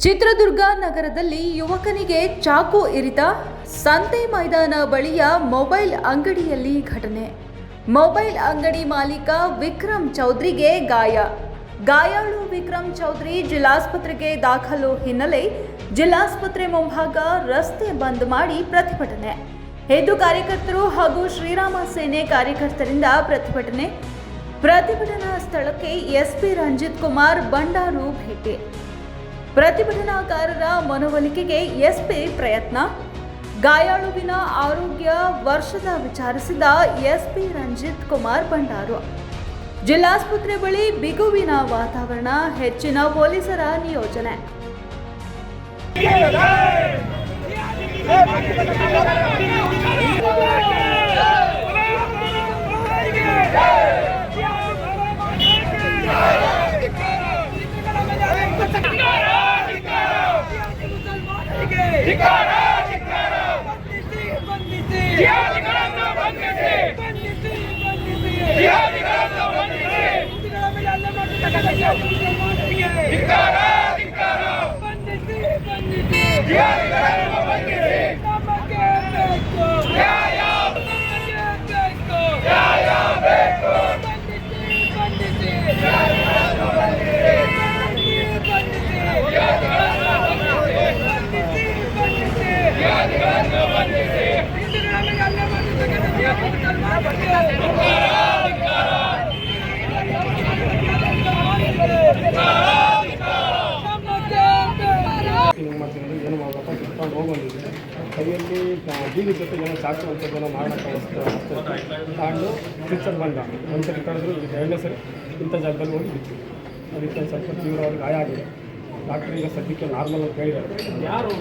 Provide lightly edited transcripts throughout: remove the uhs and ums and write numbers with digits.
ಚಿತ್ರದುರ್ಗ ನಗರದಲ್ಲಿ ಯುವಕನಿಗೆ ಚಾಕು ಇರಿತ, ಸಂತೆ ಮೈದಾನ ಬಳಿಯ ಮೊಬೈಲ್ ಅಂಗಡಿಯಲ್ಲಿ ಘಟನೆ. ಮೊಬೈಲ್ ಅಂಗಡಿ ಮಾಲೀಕ ವಿಕ್ರಮ್ ಚೌಧರಿಗೆ ಗಾಯಾಳು ವಿಕ್ರಮ್ ಚೌಧರಿ ಜಿಲ್ಲಾಸ್ಪತ್ರೆಗೆ ದಾಖಲು ಹಿನ್ನೆಲೆ ಜಿಲ್ಲಾಸ್ಪತ್ರೆ ಮುಂಭಾಗ ರಸ್ತೆ ಬಂದ್ ಮಾಡಿ ಪ್ರತಿಭಟನೆ. ಹಿಂದೂ ಕಾರ್ಯಕರ್ತರು ಹಾಗೂ ಶ್ರೀರಾಮ ಸೇನೆ ಕಾರ್ಯಕರ್ತರಿಂದ ಪ್ರತಿಭಟನಾ ಸ್ಥಳಕ್ಕೆ ಎಸ್ಪಿ ರಂಜಿತ್ ಕುಮಾರ್ ಬಂಡಾರು ಭೇಟಿ. ಪ್ರತಿಭಟನಾಕಾರರ ಮನವೊಲಿಕೆಗೆ ಎಸ್ಪಿ ಪ್ರಯತ್ನ. ಗಾಯಾಳುವಿನ ಆರೋಗ್ಯ ವರ್ಷದ ವಿಚಾರಿಸಿದ ಎಸ್ಪಿ ರಂಜಿತ್ ಕುಮಾರ್ ಬಂಡಾರು. ಜಿಲ್ಲಾಸ್ಪತ್ರೆ ಬಳಿ ಬಿಗುವಿನ ವಾತಾವರಣ, ಹೆಚ್ಚಿನ ಪೊಲೀಸರ ನಿಯೋಜನೆ. ಏನು ಮಾಡಬೇಕು ಕಿತ್ಕೊಂಡು ಹೋಗೋದಿದೆ. ಕೈಯಲ್ಲಿ ಬೀಗದ ಜೊತೆ ಏನೋ ಚಾಕು ಅಂಥದ್ದೇನೋ ಮಾಡೋಕ್ಕೆ ತಗೊಂಡು ಪಿಕ್ಚರ್ ಬಂದ. ಒಂದು ಸರಿ ಕಳೆದ್ರು, ಎರಡನೇ ಸರಿ ಇಂಥ ಜಾಗದಲ್ಲಿ ಹೋಗಿ ಬಿತ್ತು. ಅದಕ್ಕೆ ಒಂದು ಸ್ವಲ್ಪ ತೀವ್ರವಾಗಿ ಗಾಯ ಆಗಿದೆ. ಡಾಕ್ಟ್ರ್ ಈಗ ಸದ್ಯಕ್ಕೆ ನಾರ್ಮಲ್ ಅಂತ ಹೇಳಿದ್ದಾರೆ. ಯಾರು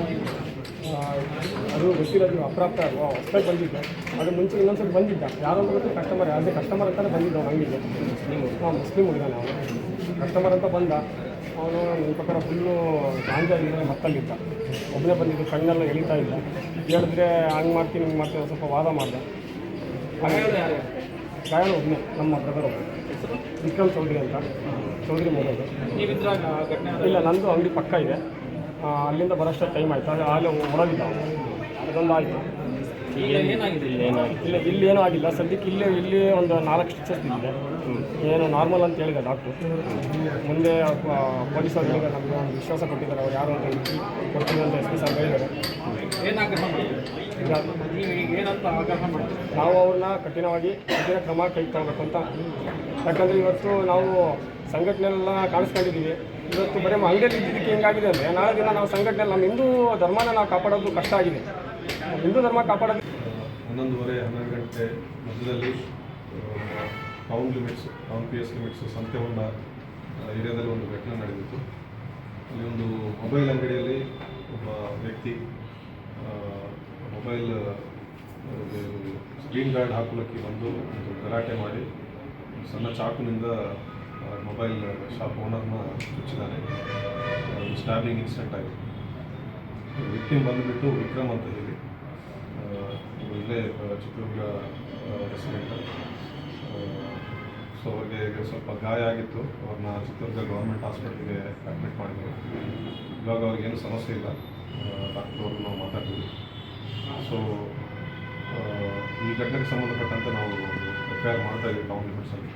ಅದು ಗೊತ್ತಿರೋದು ಅಪ್ರಾಪ್ತ ಅಲ್ವಾ, ಹೊಸದಾಗಿ ಬಂದಿದ್ದೆ. ಅದು ಮುಂಚೆ ಇನ್ನೊಂದ್ಸರಿ ಬಂದಿದ್ದ, ಯಾರೋ ಗೊತ್ತು ಕಸ್ಟಮರ್, ಯಾವುದೇ ಕಸ್ಟಮರ್ ಅಂತಲೇ ಬಂದಿದ್ದ. ಅವ್ನು ಅಂಗಡಿಗೆ ಮುಸ್ಲಿಮ್ ಹುಡುಗನ, ಅವನು ಕಸ್ಟಮರ್ ಅಂತ ಬಂದ. ಅವನು ನನ್ನ ಪ್ರಕಾರ ಫುಲ್ಲು ಗಾಂಜಾ ಇದ್ದರೆ ಮತ್ತಲ್ಲಿದ್ದ. ಒಬ್ಬನೇ ಬಂದಿದ್ದು, ಕಣ್ಣೆಲ್ಲ ಎಳಿತಾ ಇದ್ದ. ಹೇಳಿದ್ರೆ ಹಂಗೆ ಮಾಡ್ತೀನಿ ಹಿಂಗೆ ಮಾಡ್ತೀನಿ ಸ್ವಲ್ಪ ವಾದ ಮಾಡ್ದೆ. ಗಾಯನ ಒಬ್ಬನೇ, ನಮ್ಮ ಬ್ರದರ್ ಒಬ್ಬ ವಿಕ್ರಮ್ ಚೌಧರಿ ಅಂತ, ಚೌಧರಿ ಮೊಬೈಲು. ಇಲ್ಲ, ನಂದು ಅಂಗಡಿ ಪಕ್ಕ ಇದೆ. ಅಲ್ಲಿಂದ ಬರೋಷ್ಟು ಟೈಮ್ ಆಯಿತು. ಅಲ್ಲಿ ಹೊರಗಿದ್ದ ಅವನು. ಅದೊಂದು ಆಯಿತು. ಇಲ್ಲ, ಇಲ್ಲಿ ಏನೂ ಆಗಿಲ್ಲ ಸದ್ಯಕ್ಕೆ. ಇಲ್ಲಿ ಒಂದು 4 ಸ್ಟಿಚಸ್ ಇದೆ. ಏನು ನಾರ್ಮಲ್ ಅಂತ ಹೇಳಿದೆ ಡಾಕ್ಟ್ರು. ಮುಂದೆ ಪೊಲೀಸರು ಹೇಳಿದ್ರೆ ನಮಗೆ ಒಂದು ವಿಶ್ವಾಸ ಕೊಟ್ಟಿದ್ದಾರೆ. ಅವ್ರು ಯಾರು ಅಂತ ಕೊಡ್ತೀವಿ ಅಂತ ಎಸ್ ಪಿ ಸರ್ ಹೇಳಿದ್ದಾರೆ. ನಾವು ಅವ್ರನ್ನ ಕಠಿಣ ಕ್ರಮ ಕೈಗೊಳ್ಬೇಕು ಅಂತ. ಯಾಕಂದರೆ ಇವತ್ತು ನಾವು ಸಂಘಟನೆಯೆಲ್ಲ ಕಾಣಿಸ್ಕೊಂಡಿದ್ದೀವಿ. ಇವತ್ತು ಬರೀ ಅಂಗಡಿಯಲ್ಲಿ ಇದ್ದಿದ್ದಕ್ಕೆ ಹೆಂಗಾಗಿದೆ ಅಂದರೆ, ನಾಳೆ ದಿನ ನಾವು ಸಂಘಟನೆಯಲ್ಲಿ ನಮ್ಮ ಹಿಂದೂ ಧರ್ಮನ ನಾವು ಕಾಪಾಡೋದು ಕಷ್ಟ ಆಗಿದೆ. ಹಿಂದೂ ಧರ್ಮ ಕಾಪಾಡೋದು 11:30 ಗಂಟೆ ಮಧ್ಯದಲ್ಲಿ ಟೌನ್ PS ಲಿಮಿಟ್ಸು ಸಂತೆ ಹೊಂಡ ಏರಿಯಾದಲ್ಲಿ ಒಂದು ಘಟನೆ ನಡೆದಿತ್ತು. ಅಲ್ಲಿ ಒಂದು ಮೊಬೈಲ್ ಅಂಗಡಿಯಲ್ಲಿ ಒಬ್ಬ ವ್ಯಕ್ತಿ ಮೊಬೈಲ್ ಸ್ಕ್ರೀನ್ ಗಾರ್ಡ್ ಹಾಕೊಳ್ಳೋಕ್ಕೆ ಬಂದು ಒಂದು ಗಲಾಟೆ ಮಾಡಿ ಸಣ್ಣ ಚಾಕುನಿಂದ ಮೊಬೈಲ್ ಶಾಪ್ ಓನರ್ನ ಚುಚ್ಚಿದ್ದಾನೆ. ಸ್ಟ್ಯಾಬಿಂಗ್ ಇನ್ಸಿಡೆಂಟ್ ಆಗಿದೆ. ವಿಕ್ಟಿಮ್ ಬಂದುಬಿಟ್ಟು ವಿಕ್ರಮ್ ಅಂತ ಹೇಳಿ, ಇಲ್ಲೇ ಚಿತ್ರದುರ್ಗ ರೆಸಿಡೆಂಟ್. ಸೊ ಅವ್ರಿಗೆ ಸ್ವಲ್ಪ ಗಾಯ ಆಗಿತ್ತು. ಅವ್ರನ್ನ ಚಿತ್ರದುರ್ಗ ಗೌರ್ಮೆಂಟ್ ಹಾಸ್ಪಿಟಲ್ಗೆ ಅಡ್ಮಿಟ್ ಮಾಡಿದ್ರು. ಇವಾಗ ಅವ್ರಿಗೇನು ಸಮಸ್ಯೆ ಇಲ್ಲ. ಡಾಕ್ಟರ್ ಅವ್ರಿಗೆ ನಾವು ಮಾತಾಡ್ತೀವಿ. ಸೊ ಈ ಘಟನೆಗೆ ಸಂಬಂಧಪಟ್ಟಂತೆ ನಾವು FIR ಮಾಡ್ತಾ ಇದ್ದೀವಿ ಟೌನ್ ಲಿಮಿಟ್ಸಲ್ಲಿ.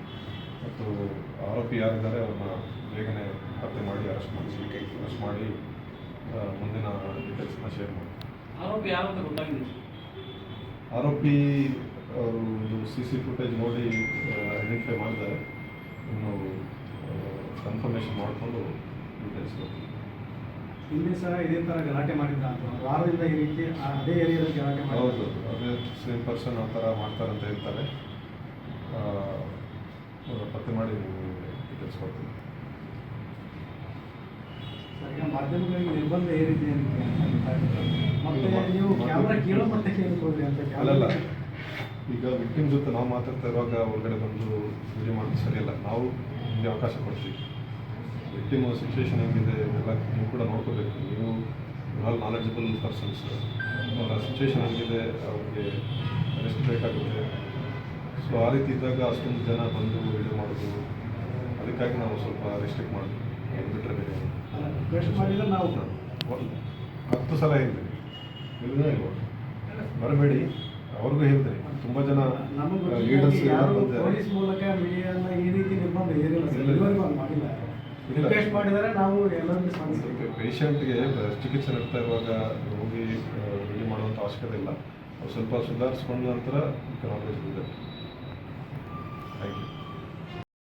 ಮತ್ತು ಆರೋಪಿ ಯಾರಿದ್ದಾರೆ ಅವ್ರನ್ನ ಬೇಗನೆ ಪತ್ತೆ ಮಾಡಿ ಅರೆಸ್ಟ್ ಮಾಡಿ ಮುಂದಿನ ಡೀಟೇಲ್ಸ್ನ ಶೇರ್ ಮಾಡಿ. ಆರೋಪಿ ಅವರು ಇದು CC ಫುಟೇಜ್ ನೋಡಿ ಐಡೆಂಟಿಫೈ ಮಾಡಿದ್ದಾರೆ. ಇನ್ನು ಕನ್ಫರ್ಮೇಷನ್ ಮಾಡಿಕೊಂಡು ಡೀಟೇಲ್ಸ್ ಬರ್ತೀವಿ. ಇಲ್ಲಿ ಸಹ ಇದೇ ಥರ ಗಲಾಟೆ ಮಾಡಿದ್ದ ಅಂತ ವಾರದಿಂದ ಈ ರೀತಿ ಅದೇ ಏರಿಯಾದಲ್ಲಿ ಗಲಾಟೆ ಮಾಡಿ. ಹೌದು, ಅದೇ ಸೇಮ್ ಪರ್ಸನ್ ಆ ಥರ ಮಾಡ್ತಾರಂತ ಹೇಳ್ತಾರೆ. ಪತ್ತೆ ಮಾಡಿ ಡೀಟೇಲ್ಸ್ ಕೊಡ್ತೀವಿ. ಈಗ ಮಾಧ್ಯಮಗಳಿಗೆ ನಿರ್ಬಂಧ ಏರಿದೆ ಅಂತ ಮತ್ತೆ ನೀವು ಕ್ಯಾಮ್ರಾ ಕೇಳೋ ಮಟ್ಟಕ್ಕೆ ಹೋದ್ರಿ ಅಂತ. ಅಲ್ಲಲ್ಲ, ಈಗ ವಿಕ್ಟಿಮ್ ಜೊತೆ ನಾವು ಮಾತಾಡ್ತಾ ಇರುವಾಗ ಹೊರಗಡೆ ಬಂದು ವಿಡಿಯೋ ಮಾಡೋದು ಸರಿಯಲ್ಲ. ನಾವು ನಿಮಗೆ ಅವಕಾಶ ಕೊಡ್ತೀವಿ. ವಿಕ್ಟಿಮ್ ಸಿಚುವೇಶನ್ ಹೆಂಗಿದೆ ಎಲ್ಲ ನೀವು ಕೂಡ ನೋಡ್ಕೋಬೇಕು. ನೀವು ಆಲ್ ನಾಲೆಡ್ಜಬಲ್ ಪರ್ಸನ್ಸ್. ಅವರ ಸಿಚುವೇಶನ್ ಹೆಂಗಿದೆ, ಅವ್ರಿಗೆ ರೆಸ್ಟ್ ಬೇಕಾಗುತ್ತೆ. ಸೊ ಆ ರೀತಿ ಇದ್ದಾಗ ಅಷ್ಟೊಂದು ಜನ ಬಂದು ವಿಡಿಯೋ ಮಾಡೋದು, ಅದಕ್ಕಾಗಿ ನಾವು ಸ್ವಲ್ಪ ರೆಸ್ಟ್ರಿಕ್ಟ್ ಮಾಡಿದ್ವಿ. ಅದು ಬಿಟ್ಟರೆ ಬೇರೆ ರಿಕ್ವೆಸ್ಟ್ ಮಾಡಿದ್ರೆ ನಾವು 10 ಸಲ ಹೇಳಿದ್ದೀನಿ ಹೇಳಿದ್ರೆ ಬರಬೇಡಿ, ಅವ್ರಿಗೂ ಹೇಳ್ತೀನಿ. ತುಂಬ ಜನ ನಮಗೆ ಲೀಡರ್ಸ್ ಯಾರು ಬಂದಿದ್ದಾರೆ. ಪೊಲೀಸ್ ಮೂಲಕ ಮೀಡಿಯಾನ ಈ ರೀತಿ ನಿರ್ಬಂಧ ಏರಿಲ್ಲ ಸರ್, ಇಲ್ಲ. ಇದುವರೆಗೂ ಹಂಗೆ ಮಾಡಿಲ್ಲ. ಇಲ್ಲ. ರಿಕ್ವೆಸ್ಟ್ ಮಾಡಿದರೆ ನಾವು ಎಲ್ಲರಿಗೂ ಸ್ಪಂದಿಸ್ತೀವಿ. ಪೇಷಂಟ್ಗೆ ಚಿಕಿತ್ಸೆ ನೀಡ್ತಾ ಇರುವಾಗ ಹೋಗಿ ಇದು ಮಾಡುವಂಥ ಅವಶ್ಯಕತೆ ಇಲ್ಲ. ಅವ್ರು ಸ್ವಲ್ಪ ಸುಧಾರಿಸ್ಕೊಂಡ ನಂತರ ಆಲ್ವೇಸ್ ಇದೆ. Thank you.